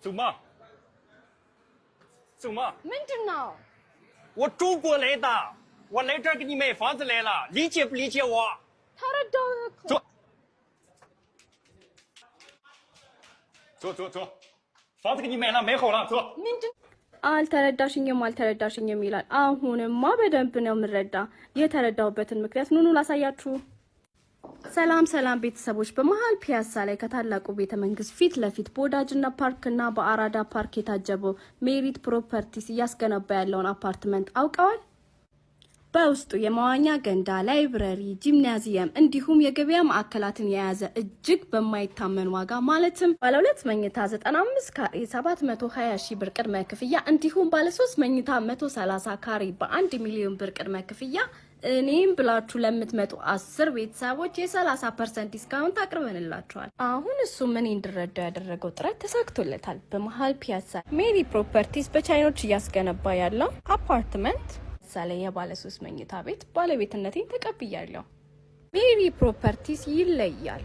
走嘛，走嘛。ምንድነው?我中国来的，我来这儿给你买房子来了，理解不理解我？ ተረዳሁህ እኮ 坐，坐坐坐，房子给你买了，买好了，坐。 ምንድን አልተረዳሽኝም ይላል። አሁንማ በደንብ ነው የምረዳ። የተረዳሁበትን ምክንያት ኑኑ ላሳያችሁ። ሰላም ቤተሰቦች፣ በመሃል ፒያሳ ላይ ከታላቁ ቤተ መንግስት ፊት ለፊት በወዳጅና ፓርክና በአራዳ ፓርክ የታጀበው ሜሪት ፕሮፐርቲስ እያስገነባ ያለውን አፓርትመንት አውቀዋል? በውስጡ የመዋኛ ገንዳ፣ ላይብረሪ፣ ጂምናዚየም እንዲሁም የገበያ ማዕከላትን የያዘ እጅግ በማይታመን ዋጋ ማለትም ባለ 2 መኝታ 95 ካሬ 720 ሺህ ብር ቅድመ ክፍያ እንዲሁም ባለ 3 መኝታ 130 ካሬ በ1 ሚሊዮን ብር ቅድመ ክፍያ እኔም ብላችሁ ለምትመጡ 10 ቤተሰቦች የ30% ዲስካውንት አቅርበንላችኋል። አሁን እሱ ምን እንድረዳው ያደረገው ጥረት ተሳክቶለታል። በመሃል ፒያሳ ሜሪ ፕሮፐርቲስ በቻይኖች እያስገነባ ያለው አፓርትመንት ሳለ የባለ 3 መኝታ ቤት ባለቤትነቴን ተቀብያለሁ። ሜሪ ፕሮፐርቲስ ይለያል።